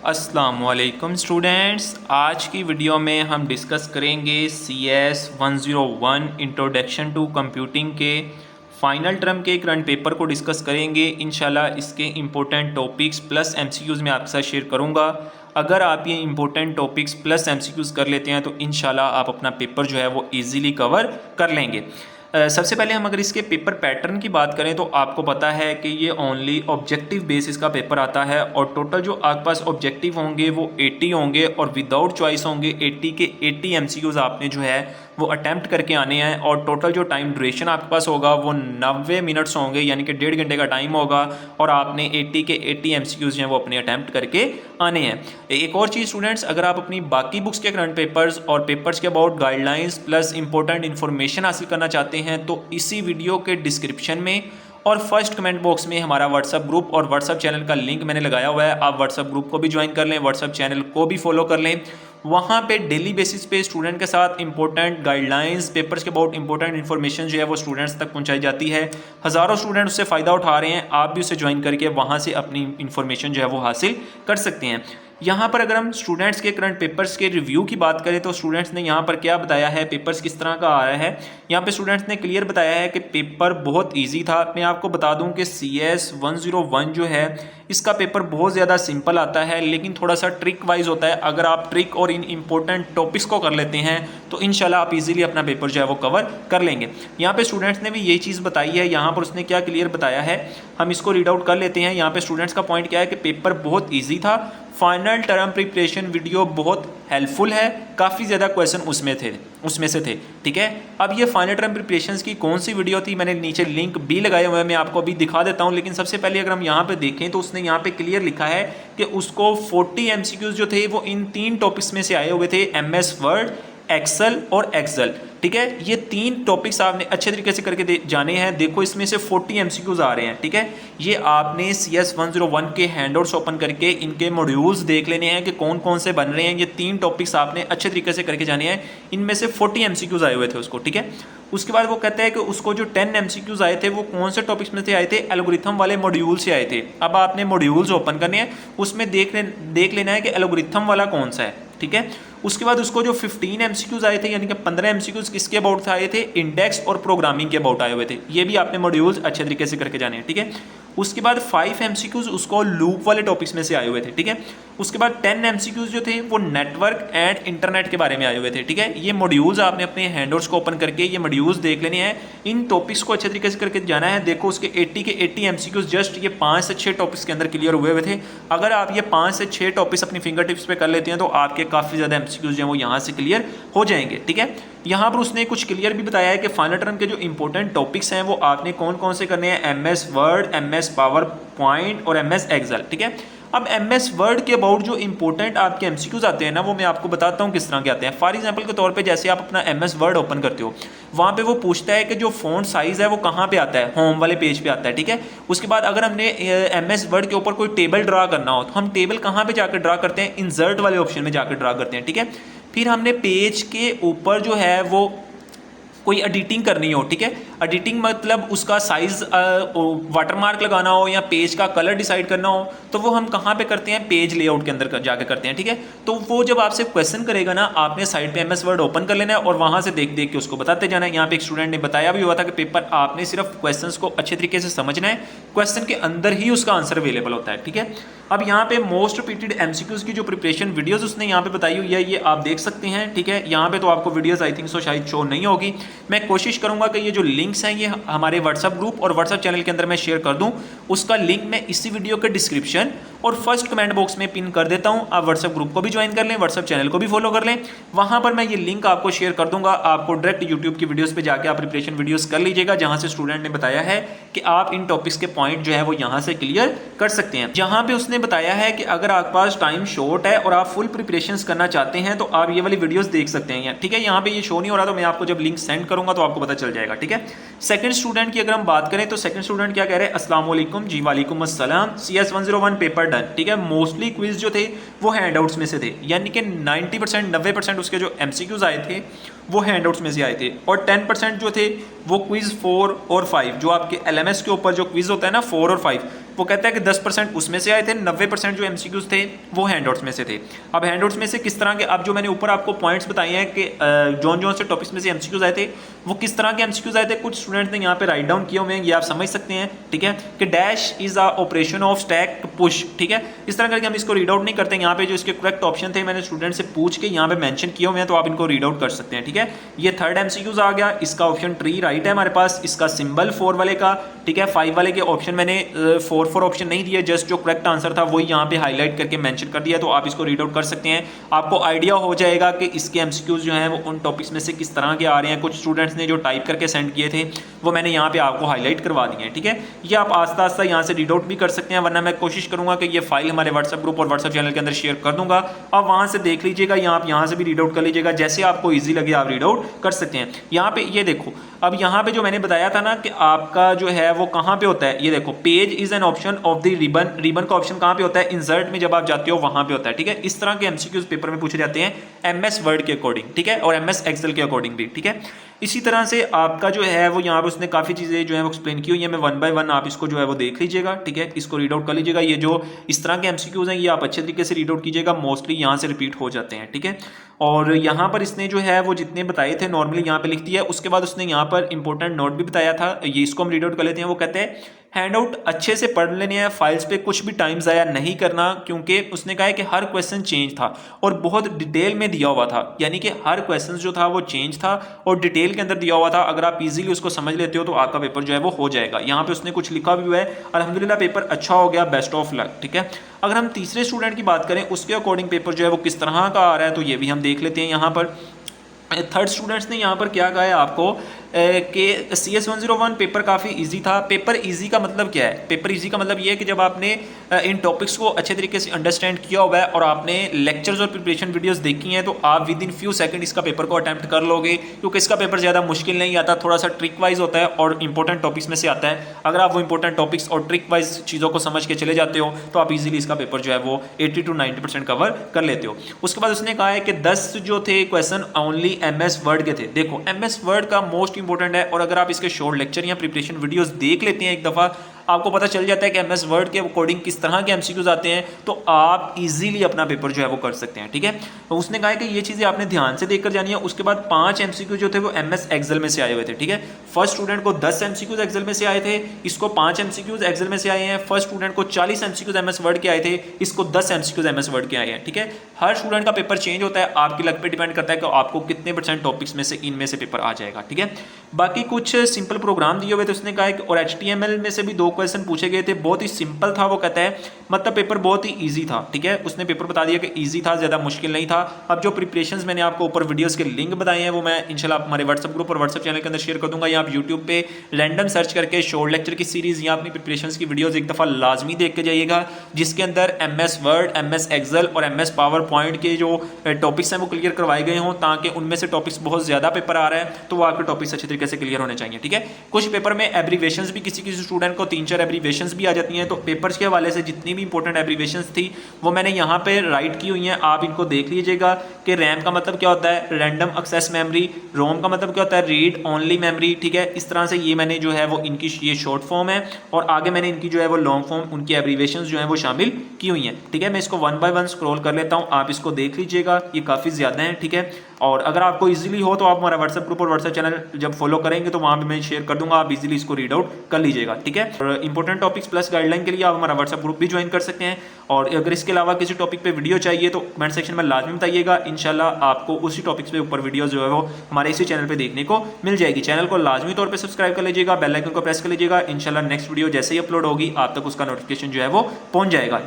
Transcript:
अस्सलामुअलैकुम स्टूडेंट्स, आज की वीडियो में हम डिस्कस करेंगे CS 101 इंट्रोडक्शन टू कंप्यूटिंग के फाइनल टर्म के करंट पेपर को डिस्कस करेंगे। इंशाल्लाह इसके इम्पोर्टेंट टॉपिक्स प्लस MCQs मैं आपके साथ शेयर करूंगा। अगर आप ये इम्पोर्टेंट टॉपिक्स प्लस MCQs कर लेते हैं तो इंशाल्लाह आप अपना पेपर जो है वो ईज़िली कवर कर लेंगे। सबसे पहले हम अगर इसके पेपर पैटर्न की बात करें तो आपको पता है कि ये ओनली ऑब्जेक्टिव बेसिस का पेपर आता है और टोटल जो आपके पास ऑब्जेक्टिव होंगे वो 80 होंगे और विदाउट चॉइस होंगे 80 के 80 MCQs आपने जो है वो अटैम्प्ट करके आने हैं और टोटल जो टाइम ड्यूरेशन आपके पास होगा वो 90 मिनट्स होंगे, यानी कि 1.5 घंटे का टाइम होगा और आपने 80 के 80 MCQs जो हैं वो अपने अटैम्प्ट करके आने हैं। एक और चीज़ स्टूडेंट्स, अगर आप अपनी बाकी बुक्स के करंट पेपर्स और पेपर्स के about guidelines plus important information हासिल करना चाहते हैं तो इसी वीडियो के डिस्क्रिप्शन में और फर्स्ट कमेंट बॉक्स में हमारा व्हाट्सअप ग्रुप और व्हाट्सअप चैनल का लिंक मैंने लगाया हुआ है। आप व्हाट्सअप ग्रुप को भी ज्वाइन कर लें, व्हाट्सअप चैनल को भी फॉलो कर लें। वहाँ पे डेली बेसिस पे स्टूडेंट के साथ इंपॉर्टेंट गाइडलाइंस पेपर्स के अबाउट इंपॉर्टेंट इन्फॉर्मेशन जो है वो स्टूडेंट्स तक पहुँचाई जाती है। हज़ारों स्टूडेंट उससे फ़ायदा उठा रहे हैं, आप भी उसे ज्वाइन करके वहाँ से अपनी इन्फॉर्मेशन जो है वो हासिल कर सकते हैं। यहाँ पर अगर हम स्टूडेंट्स के करंट पेपर्स के रिव्यू की बात करें तो स्टूडेंट्स ने यहाँ पर क्या बताया है, पेपर्स किस तरह का आ रहा है। यहाँ पे स्टूडेंट्स ने क्लियर बताया है कि पेपर बहुत इजी था। मैं आपको बता दूँ कि CS 101 जो है इसका पेपर बहुत ज़्यादा सिंपल आता है, लेकिन थोड़ा सा ट्रिक वाइज होता है। अगर आप ट्रिक और इन इंपॉर्टेंट टॉपिक्स को कर लेते हैं तो इंशाल्लाह आप इजीली अपना पेपर जो है वो कवर कर लेंगे। यहाँ पे स्टूडेंट्स ने भी यही चीज़ बताई है। यहाँ पर उसने क्या क्लियर बताया है, हम इसको रीड आउट कर लेते हैं। यहाँ पे स्टूडेंट्स का पॉइंट क्या है कि पेपर बहुत ईजी था, फाइनल टर्म प्रिपरेशन वीडियो बहुत हेल्पफुल है, काफ़ी ज़्यादा क्वेश्चन उसमें से थे। ठीक है, अब ये फाइनल टर्म प्रिपरेशंस की कौन सी वीडियो थी, मैंने नीचे लिंक भी लगाया हुआ है, मैं आपको अभी दिखा देता हूँ। लेकिन सबसे पहले अगर हम यहाँ पे देखें तो उसने यहाँ पे क्लियर लिखा है कि उसको 40 MCQs जो थे वो इन 3 टॉपिक्स में से आए हुए थे, MS वर्ड, एक्सेल और एक्सेल। ठीक है, ये 3 टॉपिक्स आपने अच्छे तरीके से करके जाने हैं। देखो इसमें से 40 MCQs आ रहे हैं। ठीक है, ये आपने CS 101 के हैंडआउट्स ओपन करके इनके मॉड्यूल्स देख लेने हैं कि कौन कौन से बन रहे हैं। ये 3 टॉपिक्स आपने अच्छे तरीके से करके जाने हैं। इनमें से 40 MCQs आए हुए थे उसको। ठीक है, उसके बाद वो कहता है कि उसको जो 10 MCQs आए थे वो कौन से टॉपिक्स में से आए थे, एल्गोरिथम वाले मॉड्यूल से आए थे। अब आपने मॉड्यूल्स ओपन करने हैं, उसमें देख लेना है कि एल्गोरिथम वाला कौन सा है। ठीक है, उसके बाद उसको जो 15 MCQs आए थे, यानी कि 15 MCQs किसके अबाउट आए थे, इंडेक्स और प्रोग्रामिंग के अबाउट आए हुए थे। ये भी आपने मॉड्यूल्स अच्छे तरीके से करके जाने हैं। ठीक है, उसके बाद 5 MCQs उसको लूप वाले टॉपिक्स में से आए हुए थे। ठीक है, उसके बाद 10 MCQs जो थे वो नेटवर्क एंड इंटरनेट के बारे में आए हुए थे। ठीक है, ये मॉड्यूल्स आपने अपने हैंडआउट्स को ओपन करके ये मॉड्यूल्स देख लेने हैं, इन टॉपिक्स को अच्छे तरीके से करके जाना है। देखो उसके 80 के 80 MCQs जस्ट ये 5 से 6 टॉपिक्स के अंदर क्लियर हुए हुए थे। अगर आप ये 5 से 6 टॉपिक्स अपनी फिंगर टिप्स पे कर लेते हैं तो आपके काफ़ी ज़्यादा MCQs जो हैं वो यहाँ से क्लियर हो जाएंगे। ठीक है, यहाँ पर उसने कुछ क्लियर भी बताया है कि फाइनल टर्म के जो इंपॉर्टेंट टॉपिक्स हैं वो आपने कौन कौन से करने हैं, MS word, MS power point और MS एक्सेल। ठीक है, अब MS वर्ड के अबाउट जो इंपॉर्टेंट आपके MCQs आते हैं ना, वो मैं आपको बताता हूँ किस तरह के आते हैं। फॉर एग्जांपल के तौर पे जैसे आप अपना MS वर्ड ओपन करते हो, वहाँ पे वो पूछता है कि जो फ़ॉन्ट साइज़ है वो कहाँ पे आता है, होम वाले पेज पे आता है। ठीक है, उसके बाद अगर हमने MS वर्ड के ऊपर कोई टेबल ड्रा करना हो तो हम टेबल कहाँ पे जाकर ड्रा करते हैं, इंसर्ट वाले ऑप्शन में जाकर ड्रा करते हैं। ठीक है, फिर हमने पेज के ऊपर जो है वो कोई एडिटिंग करनी हो। ठीक है, एडिटिंग मतलब उसका साइज़ वाटरमार्क लगाना हो या पेज का कलर डिसाइड करना हो तो वो हम कहाँ पे करते हैं, पेज लेआउट के अंदर जाके करते हैं। ठीक है, तो वो जब आपसे क्वेश्चन करेगा ना, आपने साइड पे MS वर्ड ओपन कर लेना है और वहाँ से देख देख के उसको बताते जाना है। यहाँ पे एक स्टूडेंट ने बताया भी हुआ था कि पेपर आपने सिर्फ क्वेश्चन को अच्छे तरीके से समझना है, क्वेश्चन के अंदर ही उसका आंसर अवेलेबल होता है। ठीक है, अब यहाँ पे मोस्ट रिपीटेड MCQs की जो प्रिपरेशन वीडियोस उसने यहाँ पे बताई हुई है, ये आप देख सकते हैं। ठीक है, यहाँ पे तो आपको वीडियोस आई थिंक सो शायद शो नहीं होगी। मैं कोशिश करूंगा कि ये जो लिंक्स हैं ये हमारे व्हाट्सअप ग्रुप और व्हाट्सअप चैनल के अंदर मैं शेयर कर दूं। उसका लिंक मैं इसी वीडियो के डिस्क्रिप्शन और फर्स्ट कमेंट बॉक्स में पिन कर देता हूं। आप व्हाट्सअप ग्रुप को भी ज्वाइन कर लें, व्हाट्सअप चैनल को भी फॉलो कर लें, वहां पर मैं ये लिंक आपको शेयर कर दूंगा। आपको डायरेक्ट यूट्यूब की वीडियोस पे जाके आप प्रिपरेशन वीडियोस कर लीजिएगा, जहां से स्टूडेंट ने बताया है कि आप इन टॉपिक्स के पॉइंट जो है वो यहाँ से क्लियर कर सकते हैं। जहाँ पे उसने बताया है कि अगर आपके पास टाइम शॉर्ट है और आप फुल प्रिपरेशन करना चाहते हैं तो आप ये वाली वीडियोस देख सकते हैं। ठीक है, यहाँ पे ये शो नहीं हो रहा तो मैं आपको जब लिंक सेंड करूंगा तो आपको पता चल जाएगा। ठीक है, सेकंड स्टूडेंट की अगर हम बात करें तो सेकंड स्टूडेंट क्या कह रहे हैं, अस्सलाम वालेकुम जी, वालेकुम अस्सलाम, CS 101 पेपर डन। ठीक है, मोस्टली क्विज जो थे वो हैंडआउट्स में से थे, यानी कि 90% उसके जो MCQs आए थे वो हैंडआउट्स में से आए थे और 10% जो थे वो क्विज 4 और 5, जो आपके LMS के ऊपर जो क्विज होता है ना 4 और 5, वो कहता है कि 10% उसमें से आए थे, 90% जो MCQs थे वो हैंडआउट्स में से थे। अब हैंडआउट्स में से किस तरह के, अब जो मैंने ऊपर आपको पॉइंट्स बताए हैं कि जौन से टॉपिक्स में से MCQs आए थे वो किस तरह के MCQs आए थे, कुछ स्टूडेंट्स ने यहाँ पे राइट डाउन किए हुए हैं, ये आप समझ सकते हैं, ठीक है, कि dash is a operation of stack push, ठीक है, इस तरह करके हम इसको रीड आउट नहीं करते। यहाँ पे जो इसके करेक्ट ऑप्शन थे मैंने स्टूडेंट से पूछ के यहाँ पे मेंशन किए हुए हैं, तो आप इनको रीड आउट कर सकते हैं, ठीक है। ये थर्ड MCQs आ गया, इसका ऑप्शन ट्री राइट है हमारे पास, इसका सिंबल 4 वाले का, ठीक है। 5 वाले के ऑप्शन मैंने 4 ऑप्शन नहीं दिए, जस्ट जो करेक्ट आंसर था वही यहाँ पे हाईलाइट करके मेंशन कर दिया, तो आप इसको रीड आउट कर सकते हैं। आपको आइडिया हो जाएगा कि इसके MCQs जो हैं वो उन टॉपिक्स में से किस तरह के आ रहे हैं। कुछ स्टूडेंट्स ने जो टाइप करके सेंड किए थे वो मैंने यहाँ पे आपको हाईलाइट करवा दिए हैं, ठीक है। ये आप आस्ता आस्ता यहाँ से रीड आउट भी कर सकते हैं, वरना मैं कोशिश करूँगा कि ये फाइल हमारे व्हाट्सएप ग्रुप और व्हाट्सएप चैनल के अंदर शेयर कर दूंगा, आप वहाँ से देख लीजिएगा, आप यहाँ से भी रीड आउट कर लीजिएगा, जैसे आपको ईजी लगे आप रीड आउट कर सकते हैं। यहाँ पे ये देखो, अब यहाँ पे जो मैंने बताया था ना कि आपका जो है वो कहाँ पे होता है, ये देखो page is an option of the ribbon, ribbon का ऑप्शन कहाँ पे होता है, इंसर्ट में जब आप जाते हो वहाँ पे होता है, ठीक है। इस तरह के MCQs पेपर में पूछे जाते हैं MS वर्ड के अकॉर्डिंग, ठीक है, और MS एक्सेल के अकॉर्डिंग भी, ठीक है। इसी तरह से आपका जो है वो यहाँ पे उसने काफ़ी चीज़ें जो है वो एक्सप्लेन की हुई है, मैं 1 बाय 1 आप इसको जो है वो देख लीजिएगा, ठीक है, इसको रीड आउट कर लीजिएगा। ये जो इस तरह के MCQs हैं ये आप अच्छे तरीके से रीड आउट कीजिएगा, मोस्टली यहाँ से रिपीट हो जाते हैं, ठीक है। और यहाँ पर इसने जो है वो जितने बताए थे नॉर्मली यहाँ पे लिख दिया है, उसके बाद उसने यहाँ पर इंपॉर्टेंट नोट भी बताया था, ये इसको हम रीड आउट कर लेते हैं। वो कहते हैं हैंडआउट अच्छे से पढ़ लेने हैं, फाइल्स पे कुछ भी टाइम ज़ाया नहीं करना, क्योंकि उसने कहा है कि हर क्वेश्चन चेंज था और बहुत डिटेल में दिया हुआ था, यानी कि हर क्वेश्चन जो था वो चेंज था और डिटेल के अंदर दिया हुआ था। अगर आप इजीली उसको समझ लेते हो तो आपका पेपर जो है वो हो जाएगा। यहाँ पे उसने कुछ लिखा भी हुआ है, अल्हम्दुलिल्लाह पेपर अच्छा हो गया, बेस्ट ऑफ लक, ठीक है। अगर हम तीसरे स्टूडेंट की बात करें उसके अकॉर्डिंग पेपर जो है वो किस तरह का आ रहा है, तो ये भी हम देख लेते हैं। यहाँ पर थर्ड स्टूडेंट्स ने यहाँ पर क्या कहा है आपको कि CS 101 पेपर काफ़ी इजी था। पेपर इजी का मतलब क्या है, पेपर इजी का मतलब ये है कि जब आपने इन टॉपिक्स को अच्छे तरीके से अंडरस्टैंड किया हुआ है और आपने लेक्चर्स और प्रिपरेशन वीडियोस देखी हैं, तो आप विद इन फ्यू सेकंड इसका पेपर को अटैम्प्ट कर लोगे, क्योंकि इसका पेपर ज़्यादा मुश्किल नहीं आता, थोड़ा सा ट्रिक वाइज होता है और इंपॉर्टेंट टॉपिक्स में से आता है। अगर आप वो इंपॉर्टेंट टॉपिक्स और ट्रिक वाइज चीज़ों को समझ के चले जाते हो तो आप इजीली इसका पेपर जो है वो 80 to 90% कवर कर लेते हो। उसके बाद उसने कहा है कि 10 जो थे क्वेश्चन ओनली MS वर्ड के थे। देखो MS वर्ड का मोस्ट इंपॉर्टेंट है, और अगर आप इसके शॉर्ट लेक्चर या प्रिपरेशन वीडियोस देख लेते हैं एक दफ़ा, आपको पता चल जाता है कि MS वर्ड के अकॉर्डिंग किस तरह के MCQs आते हैं, तो आप इजीली अपना पेपर जो है वो कर सकते हैं, ठीक है। तो उसने कहा है कि ये चीज़ें आपने ध्यान से देखकर जानी है। उसके बाद 5 MCQ जो थे वो MS एक्सेल में से आए हुए थे, ठीक है। फर्स्ट स्टूडेंट को 10 MCQs एक्सेल में से आए थे, इसको 5 MCQs एक्सेल में से आए हैं। फर्स्ट स्टूडेंट को 40 MCQs MS वर्ड के आए थे, इसको 10 MCQs MS वर्ड के आए हैं, ठीक है। हर स्टूडेंट का पेपर चेंज होता है, आपकी लक पे डिपेंड करता है कि आपको कितने % टॉपिक्स में से इनमें से पेपर आ जाएगा, ठीक है। बाकी कुछ सिंपल प्रोग्राम दिए हुए थे उसने कहा है, और HTML में से भी 2 क्वेश्चन पूछे गए थे, बहुत ही सिंपल था। वो कहता है मतलब पेपर बहुत ही इजी था, ठीक है। उसने पेपर बता दिया कि इजी था, ज़्यादा मुश्किल नहीं था। अब जो प्रिपरेशंस मैंने आपको ऊपर वीडियोस के लिंक बताए हैं वो मैं इंशाल्लाह हमारे व्हाट्सएप ग्रुप और व्हाट्सएप चैनल के अंदर शेयर कर दूंगा, या आप यूट्यूब पे रैंडम सर्च करके शॉर्ट लेक्चर की सीरीज़ या अपनी प्रिपरेशंस की वीडियोज़ एक दफ़ा लाजमी देख के जाइएगा, जिसके अंदर MS वर्ड, MS एक्सेल और MS पावर पॉइंट के जो टॉपिक्स हैं वो क्लियर करवाए गए हों, ताकि उनमें से टॉपिक्स बहुत ज़्यादा पेपर आ रहा है तो वो आपके टॉपिक्स अच्छे तरीके से क्लियर होने चाहिए, ठीक है। कुछ पेपर में एब्रीवेशंस भी किसी स्टूडेंट को 3-4 एब्रीवेशंस भी आ जाती हैं, तो पेपर्स के हवाले से जितनी भी इंपॉर्टेंट एब्रीवेशंस थी वो मैंने यहाँ पे राइट की हुई हैं, आप इनको देख लीजिएगा कि रैम का मतलब क्या होता है, रैंडम एक्सेस मेमोरी, रोम का मतलब क्या होता है, रीड ओनली मेमोरी, ठीक है। इस तरह से ये मैंने जो है वो इनकी ये शॉर्ट फॉर्म है, और आगे मैंने इनकी जो है वो लॉन्ग फॉर्म, उनकी एब्रीवेशंस जो है वो शामिल की हुई हैं, ठीक है। मैं इसको 1 बाय 1 स्क्रॉल कर लेता हूँ, आप इसको देख लीजिएगा, ये काफ़ी ज़्यादा है, ठीक है। और अगर आपको इजीली हो तो आप हमारा व्हाट्सएप ग्रुप और व्हाट्सएप चैनल जब फॉलो करेंगे तो वहाँ भी मैं शेयर कर दूंगा, आप इजीली इसको रीड आउट कर लीजिएगा, ठीक है। और इंपॉर्टेंट टॉपिक्स प्लस गाइडलाइन के लिए आप हमारा व्हाट्सएप ग्रुप भी ज्वाइन कर सकते हैं, और अगर इसके अलावा किसी टॉपिक पे वीडियो चाहिए तो कमेंट सेक्शन में लाजमी बताइएगा, इंशाल्लाह आपको उसी टॉपिक्स पे ऊपर वीडियो जो है वो हमारे इसी चैनल पे देखने को मिल जाएगी। चैनल को लाजमी तौर पे सब्सक्राइब कर लीजिएगा, बेल आइकन को प्रेस कर लीजिएगा, इंशाल्लाह नेक्स्ट वीडियो जैसे ही अपलोड होगी आप तक उसका नोटिफिकेशन जो है वो पहुंच जाएगा।